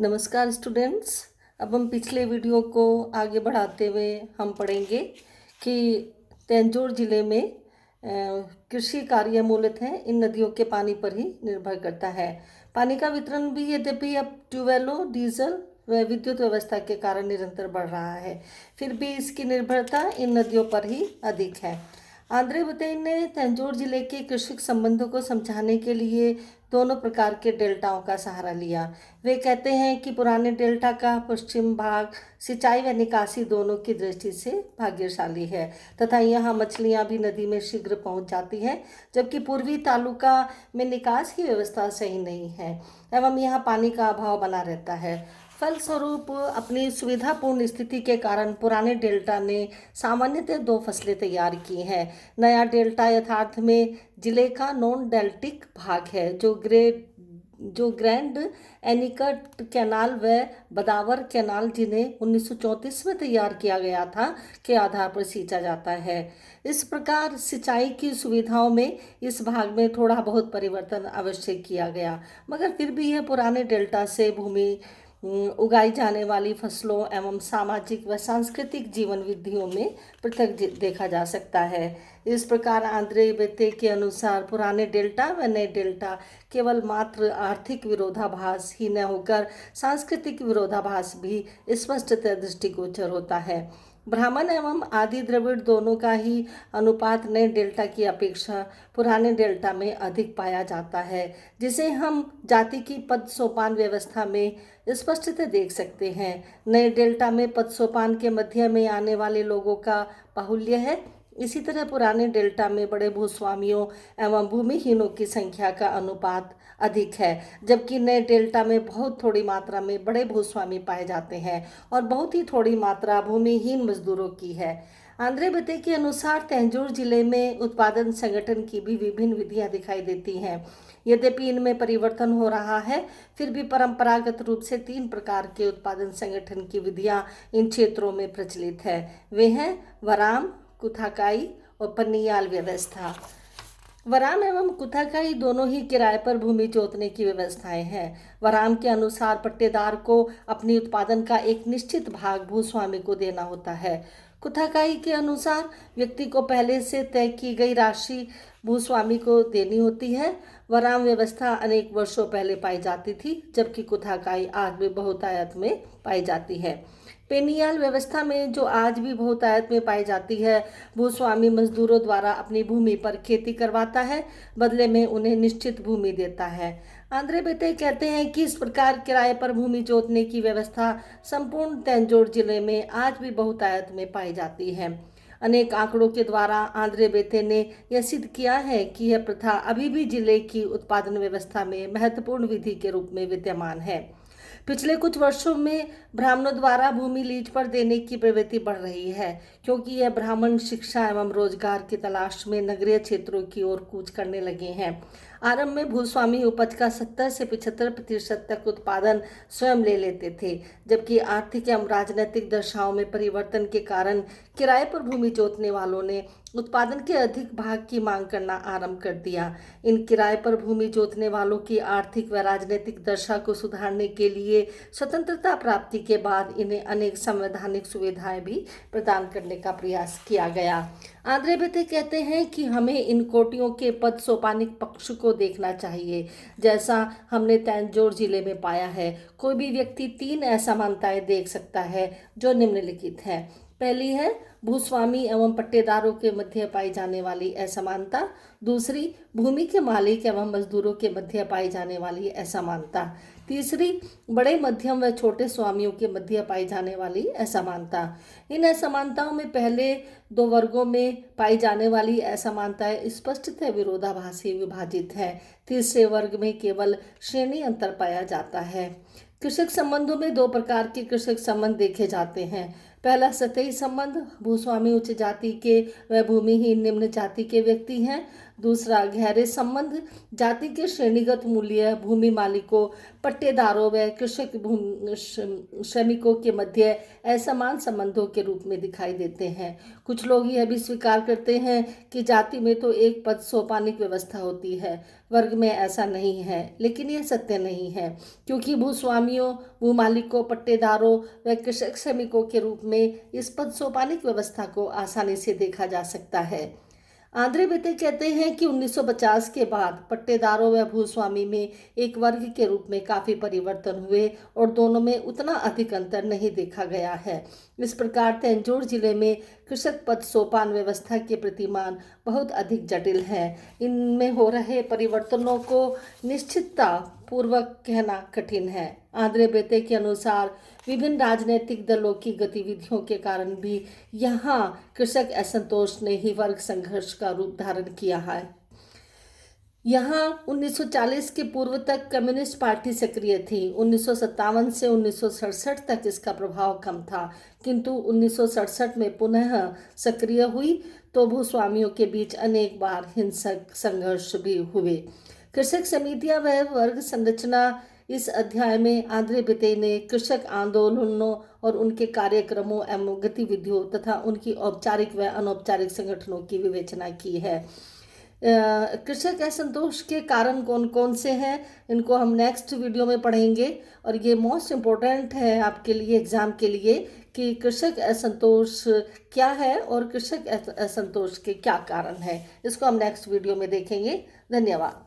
नमस्कार स्टूडेंट्स। अब हम पिछले वीडियो को आगे बढ़ाते हुए हम पढ़ेंगे कि तंजौर जिले में कृषि कार्य मूलतः इन नदियों के पानी पर ही निर्भर करता है। पानी का वितरण भी यद्यपि अब ट्यूबवेलों, डीजल व विद्युत व्यवस्था के कारण निरंतर बढ़ रहा है, फिर भी इसकी निर्भरता इन नदियों पर ही अधिक है। आंद्रे बतेन ने तंजौर जिले के कृषि संबंधों को समझाने के लिए दोनों प्रकार के डेल्टाओं का सहारा लिया। वे कहते हैं कि पुराने डेल्टा का पश्चिम भाग सिंचाई व निकासी दोनों की दृष्टि से भाग्यशाली है तथा यहाँ मछलियाँ भी नदी में शीघ्र पहुँच जाती हैं, जबकि पूर्वी तालुका में निकास की व्यवस्था सही नहीं है एवं यहाँ पानी का अभाव बना रहता है। फलस्वरूप अपनी सुविधापूर्ण स्थिति के कारण पुराने डेल्टा ने सामान्यतः दो फसलें तैयार की हैं। नया डेल्टा यथार्थ में जिले का नॉन डेल्टिक भाग है जो ग्रैंड एनिकट कैनाल व बदावर कैनाल, जिन्हें 1934 में तैयार किया गया था, के आधार पर सींचा जाता है। इस प्रकार सिंचाई की सुविधाओं में इस भाग में थोड़ा बहुत परिवर्तन अवश्य किया गया, मगर फिर भी यह पुराने डेल्टा से भूमि उगाई जाने वाली फसलों एवं सामाजिक व सांस्कृतिक जीवन विधियों में पृथक देखा जा सकता है। इस प्रकार आंद्रे बेते के अनुसार पुराने डेल्टा व नए डेल्टा केवल मात्र आर्थिक विरोधाभास ही न होकर सांस्कृतिक विरोधाभास भी स्पष्टतः दृष्टिगोचर होता है। ब्राह्मण एवं आदि द्रविड़ दोनों का ही अनुपात नए डेल्टा की अपेक्षा पुराने डेल्टा में अधिक पाया जाता है, जिसे हम जाति की पद सोपान व्यवस्था में स्पष्टतः देख सकते हैं। नए डेल्टा में पद सोपान के मध्य में आने वाले लोगों का बाहुल्य है। इसी तरह पुराने डेल्टा में बड़े भूस्वामियों एवं भूमिहीनों की संख्या का अनुपात अधिक है, जबकि नए डेल्टा में बहुत थोड़ी मात्रा में बड़े भूस्वामी पाए जाते हैं और बहुत ही थोड़ी मात्रा भूमिहीन मजदूरों की है। आंद्रे बते के अनुसार तंजौर जिले में उत्पादन संगठन की भी विभिन्न विधियां दिखाई देती हैं। यद्यपि इनमें परिवर्तन हो रहा है, फिर भी परंपरागत रूप से 3 प्रकार के उत्पादन संगठन की विधियां इन क्षेत्रों में प्रचलित है। वे हैं वराम, कुथाकाई और पन्नियाल व्यवस्था। वराम एवं कुथाकाई दोनों ही किराए पर भूमि जोतने की व्यवस्थाएं हैं। वराम के अनुसार पट्टेदार को अपनी उत्पादन का एक निश्चित भाग भूस्वामी को देना होता है। कुथाकाई के अनुसार व्यक्ति को पहले से तय की गई राशि भूस्वामी को देनी होती है। वराम व्यवस्था अनेक वर्षों पहले पाई जाती थी, जबकि कुथाकाई आज भी बहुतायत में पाई जाती है। पेनियाल व्यवस्था में, जो आज भी बहुतायत में पाई जाती है, भूस्वामी मजदूरों द्वारा अपनी भूमि पर खेती करवाता है, बदले में उन्हें निश्चित भूमि देता है। आंद्रे बेते कहते हैं कि इस प्रकार किराए पर भूमि जोतने की व्यवस्था संपूर्ण तंजौर जिले में आज भी बहुतायत में पाई जाती है। अनेक आंकड़ों के द्वारा आंद्रे बेते ने यह सिद्ध किया है कि यह प्रथा अभी भी जिले की उत्पादन व्यवस्था में महत्वपूर्ण विधि के रूप में विद्यमान है। पिछले कुछ वर्षों में ब्राह्मणों द्वारा भूमि लीज पर देने की प्रवृत्ति बढ़ रही है, क्योंकि यह ब्राह्मण शिक्षा एवं रोजगार की तलाश में नगरीय क्षेत्रों की ओर कूच करने लगे हैं। आरंभ में भूस्वामी उपज का 70 से 75% तक उत्पादन स्वयं ले लेते थे, जबकि आर्थिक एवं राजनीतिक दशाओं में परिवर्तन के कारण किराए पर भूमि जोतने वालों ने उत्पादन के अधिक भाग की मांग करना आरंभ कर दिया। इन किराए पर भूमि जोतने वालों की आर्थिक व राजनीतिक दशा को सुधारने के लिए स्वतंत्रता प्राप्ति के बाद इन्हें अनेक संवैधानिक सुविधाएं भी प्रदान करने का प्रयास किया गया। आंद्रे बेते कहते हैं कि हमें इन कोटियों के पद सोपानिक पक्ष को देखना चाहिए, जैसा हमने तंजौर जिले में पाया है। कोई भी व्यक्ति 3 असमानताएं देख सकता है, जो निम्नलिखित हैं। पहली है भूस्वामी एवं पट्टेदारों के मध्य पाई जाने वाली असमानता। दूसरी, भूमि के मालिक एवं मजदूरों के मध्य पाई जाने वाली असमानता। तीसरी, बड़े, मध्यम व छोटे स्वामियों के मध्य पाई जाने वाली असमानता। इन असमानताओं में पहले 2 वर्गों में पाई जाने वाली असमानताएं स्पष्टतः विरोधाभासी विभाजित है। तीसरे वर्ग में केवल श्रेणी अंतर पाया जाता है। कृषक संबंधों में 2 प्रकार के कृषक संबंध देखे जाते हैं। पहला सतही संबंध, भूस्वामी उच्च जाति के व भूमिहीन निम्न जाति के व्यक्ति हैं। दूसरा, गहरे संबंध जाति के श्रेणीगत मूल्य भूमि मालिकों, पट्टेदारों व कृषक श्रमिकों के मध्य असमान संबंधों के रूप में दिखाई देते हैं। कुछ लोग यह भी स्वीकार करते हैं कि जाति में तो एक पद सोपानिक व्यवस्था होती है, वर्ग में ऐसा नहीं है, लेकिन यह सत्य नहीं है, क्योंकि भूस्वामियों, भूमालिकों, पट्टेदारों व कृषक श्रमिकों के रूप में इस पद सोपानिक व्यवस्था को आसानी से देखा जा सकता है। आंद्रे बेते कहते हैं कि 1950 के बाद पट्टेदारों व भूस्वामी में एक वर्ग के रूप में काफ़ी परिवर्तन हुए और दोनों में उतना अधिक अंतर नहीं देखा गया है। इस प्रकार तंजौर जिले में कृषक पद सोपान व्यवस्था के प्रतिमान बहुत अधिक जटिल हैं। इनमें हो रहे परिवर्तनों को निश्चितता पूर्वक कहना कठिन है। आंद्रे बेते के अनुसार विभिन्न राजनीतिक दलों की गतिविधियों के कारण भी यहाँ कृषक असंतोष ने ही वर्ग संघर्ष का रूप धारण किया है। यहाँ 1940 के पूर्व तक कम्युनिस्ट पार्टी सक्रिय थी। 1957 से 1967 तक इसका प्रभाव कम था, किंतु 1967 में पुनः सक्रिय हुई तो भूस्वामियों के बीच अनेक बार हिंसक संघर्ष भी हुए। कृषक समितियां व वर्ग संरचना। इस अध्याय में आंद्रे बेते ने कृषक आंदोलनों और उनके कार्यक्रमों एवं गतिविधियों तथा उनकी औपचारिक व अनौपचारिक संगठनों की विवेचना की है। कृषक असंतोष के कारण कौन कौन से हैं, इनको हम नेक्स्ट वीडियो में पढ़ेंगे। और ये मोस्ट इम्पोर्टेंट है आपके लिए, एग्ज़ाम के लिए, कि कृषक असंतोष क्या है और कृषक असंतोष के क्या कारण है। इसको हम नेक्स्ट वीडियो में देखेंगे। धन्यवाद।